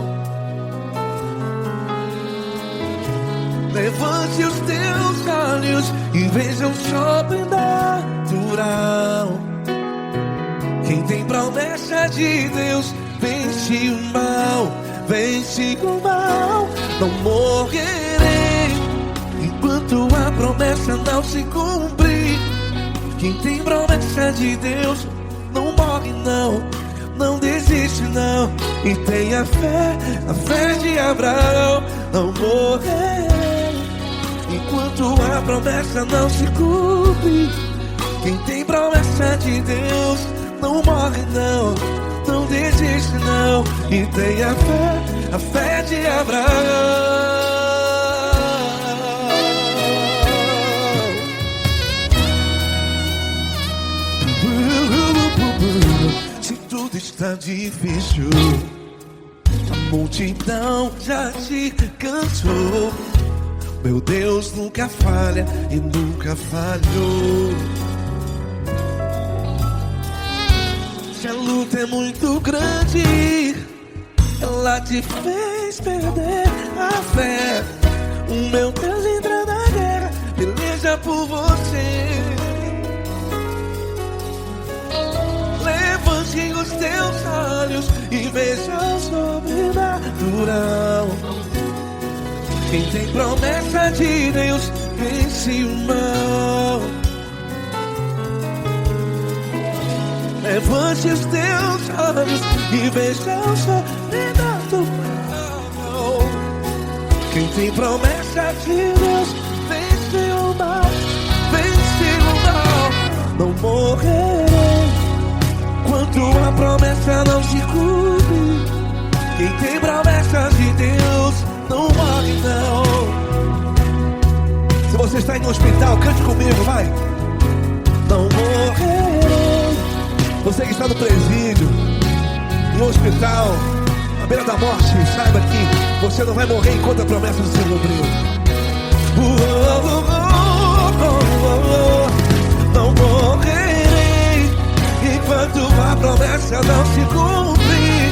Speaker 2: Levante os teus olhos e veja o sobrenatural. Quem tem promessa de Deus vence o mal. Vence o mal. Não morrerei enquanto a promessa não se cumprir. Quem tem promessa de Deus não morre não, não desiste não. E tenha fé, a fé de Abraão. Não morrerei enquanto a promessa não se cumpre. Quem tem promessa de Deus não morre não, não desiste não. E tenha fé, a fé de Abraão. Se tudo está difícil, a multidão já te cansou. Meu Deus nunca falha e nunca falhou. Se a luta é muito grande, ela te fez perder a fé. O meu Deus entra na guerra, peleja por você. Levante os teus olhos e veja o sobrenatural. Quem tem promessa de Deus vence o mal. Levante os teus olhos e veja o sobrenatural. Quem tem promessa de Deus vence o mal. Vence o mal. Não morrerei enquanto a promessa não se cumpre. Quem tem promessa de Deus não morre não. Se você está em um hospital, cante comigo, vai. Não morrerei. Você que está no presídio, no hospital, à beira da morte, saiba que você não vai morrer enquanto a promessa não se cumpriu. Não morrerei enquanto a promessa não se cumprir.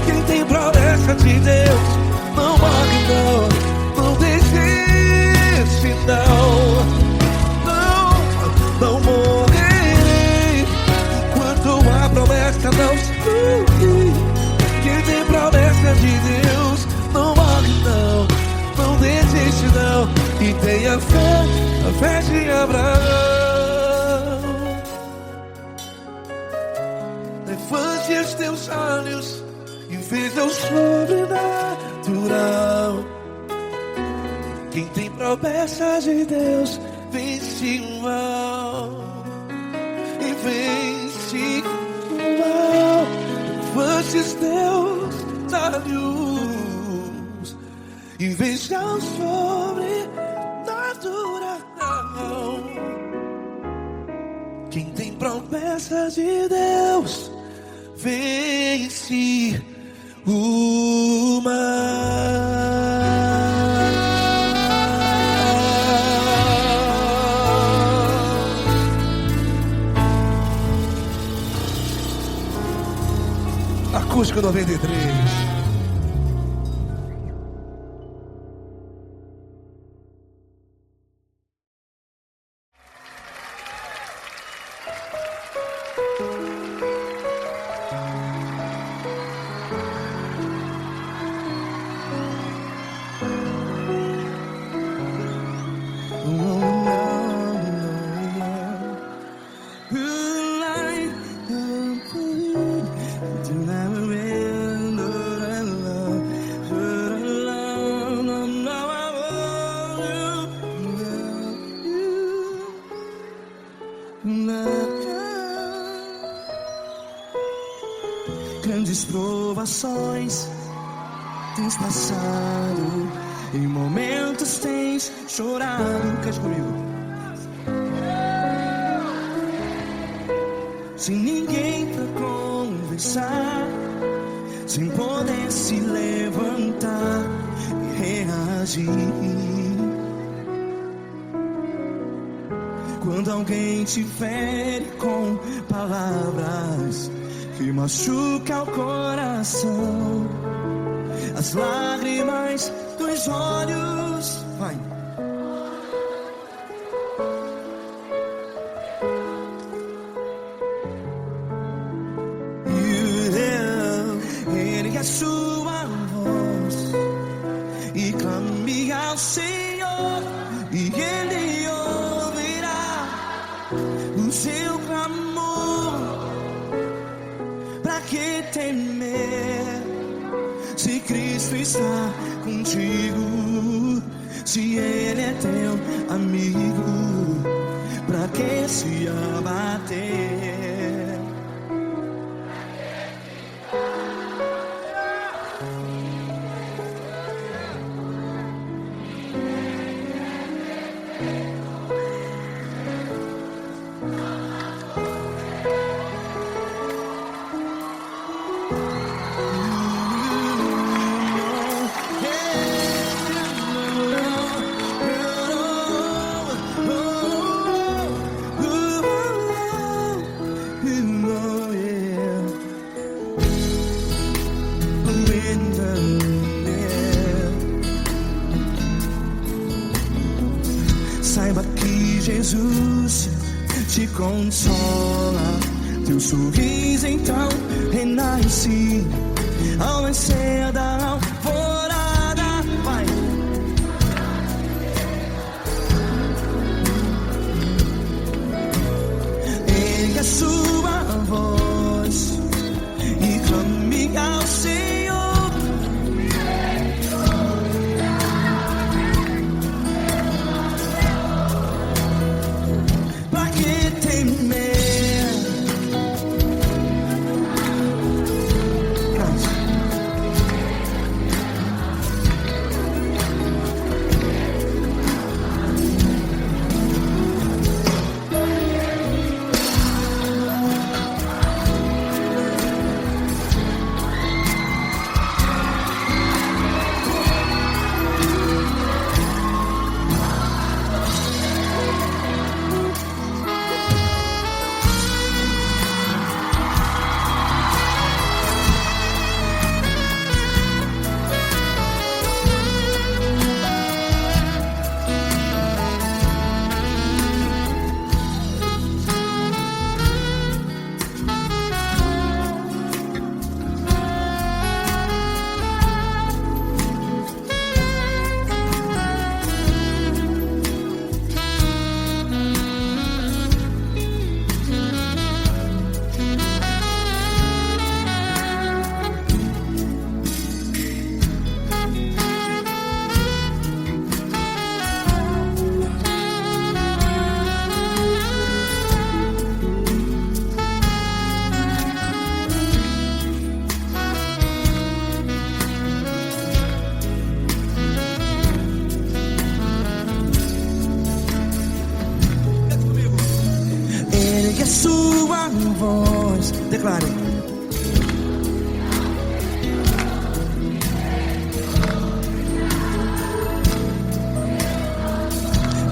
Speaker 2: Quem tem promessa de Deus não morre não, não desiste não. Não morrerei enquanto a promessa não se cumprir. Quem tem promessa de Deus não morre não, não desiste não. E tenha fé, a fé de Abraão. Levante os teus olhos e veja o sobrenatural. Quem tem promessa de Deus vence o mal. E vence o mal. Levante os teus olhos e veja o sobrenatural. Quem tem promessa de Deus vence o mal. Acústico 93.
Speaker 1: Grandes provações tens passado, em momentos tens chorado. Cante comigo. Sem ninguém pra conversar, sem poder se levantar e reagir. Quando alguém te fere com palavras que machuca o coração, as lágrimas dos olhos, vai. Ergue a sua voz e clame ao Senhor, e Ele ouvirá o seu clamor. Pra que temer, se Cristo está contigo? Se Ele é teu amigo, pra que se abater? Saiba que Jesus te consola, teu sorriso então renasce ao nascer da alvorada. Vai. Ergue a sua voz e clame ao Senhor. Ergue a sua voz, declare.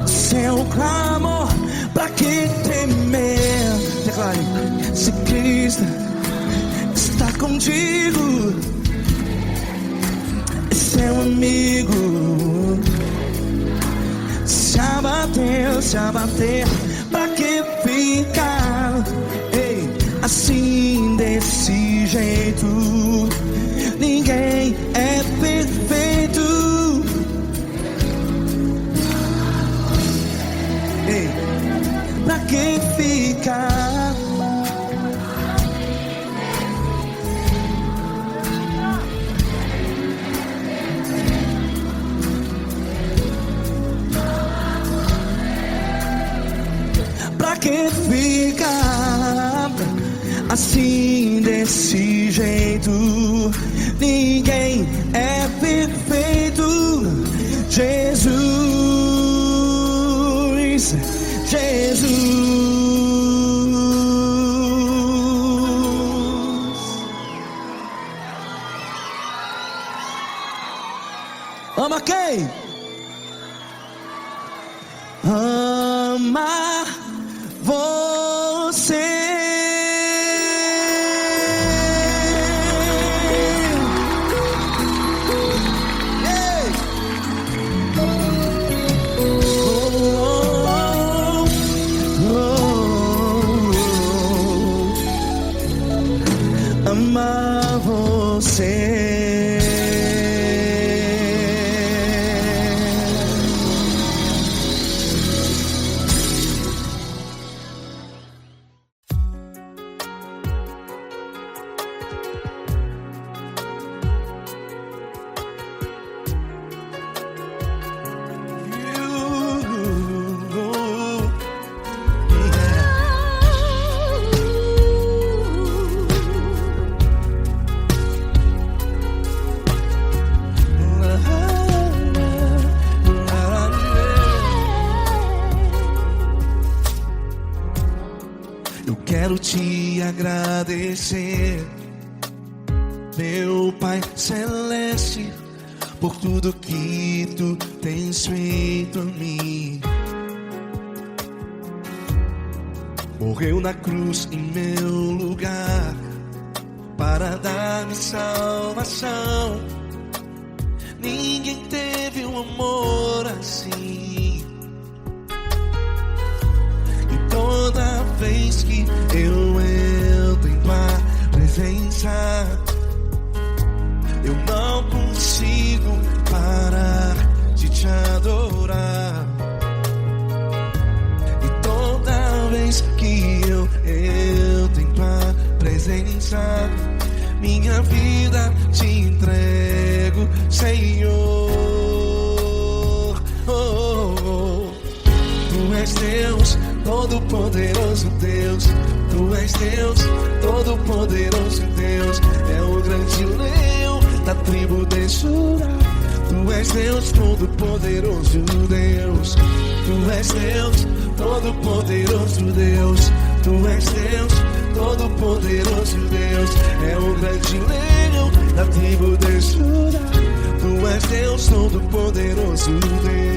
Speaker 1: Seu clamor, pra que temer? Declare. Se Cristo está contigo, é seu amigo. Se abater, pra que ficar, ei, assim desse jeito? Ninguém é perfeito. Ei, pra que ficar? Pra que ficar assim desse jeito? Ninguém é perfeito. Jesus, Jesus. Ama quem? Ama
Speaker 2: a você. Eu quero te agradecer, meu Pai Celeste, por tudo que tu tens feito a mim. Morreu na cruz em meu lugar para dar-me salvação. Ninguém teve um amor assim. E toda vez que eu entro em tua presença, eu não consigo parar de te adorar. E toda vez que eu entro em tua presença, minha vida te entrego, Senhor. Oh, oh, oh. Tu és Deus, Todo-Poderoso Deus. Tu és Deus, Todo-Poderoso Deus. É o grande leão da tribo de Judá. Tu és Deus, Todo-Poderoso Deus. Tu és Deus, Todo-Poderoso Deus. Tu és Deus, Todo-Poderoso Deus. É o grande leão da tribo de Judá. Tu és Deus, Todo-Poderoso Deus.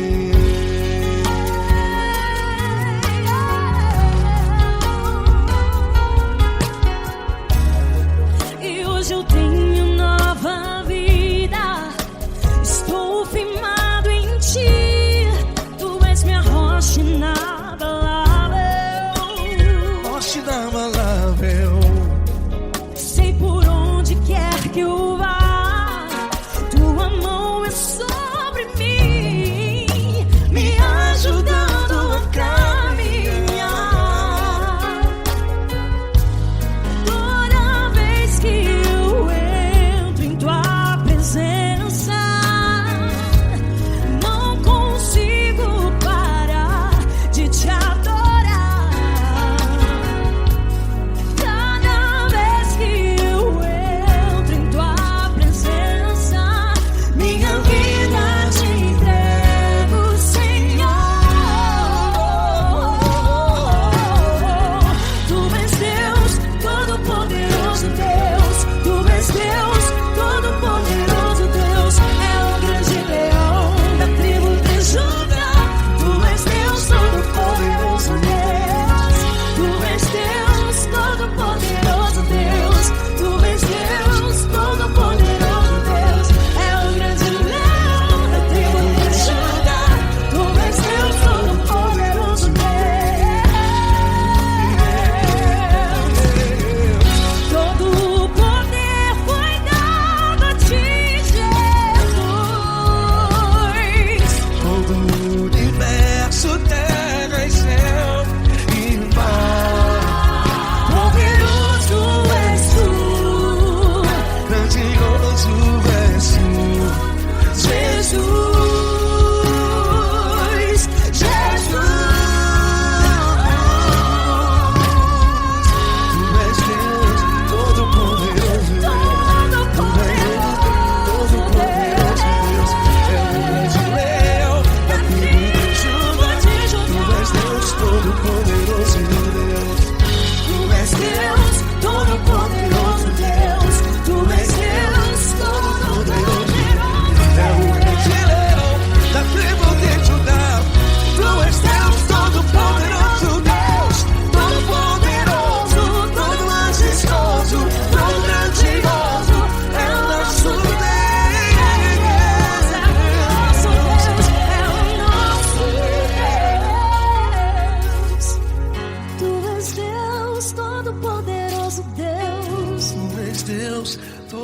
Speaker 3: Eu tenho nova vida, estou firmado em ti. Tu és minha rocha inabalável,
Speaker 2: Rocha inabalável.
Speaker 3: sei por onde quer que eu vá, tua mão é sobre mim.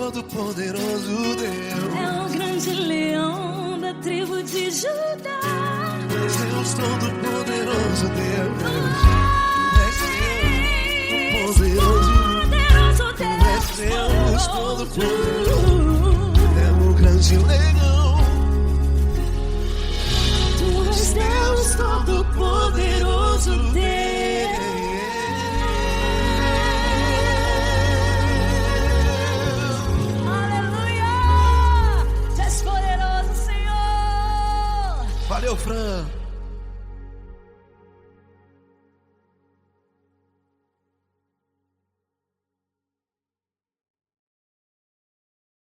Speaker 2: todo-poderoso Deus.
Speaker 3: É o grande leão da tribo de Judá.
Speaker 2: És Deus todo-poderoso Deus. És Deus poderoso.
Speaker 3: Poderoso Deus.
Speaker 2: És Deus todo-poderoso.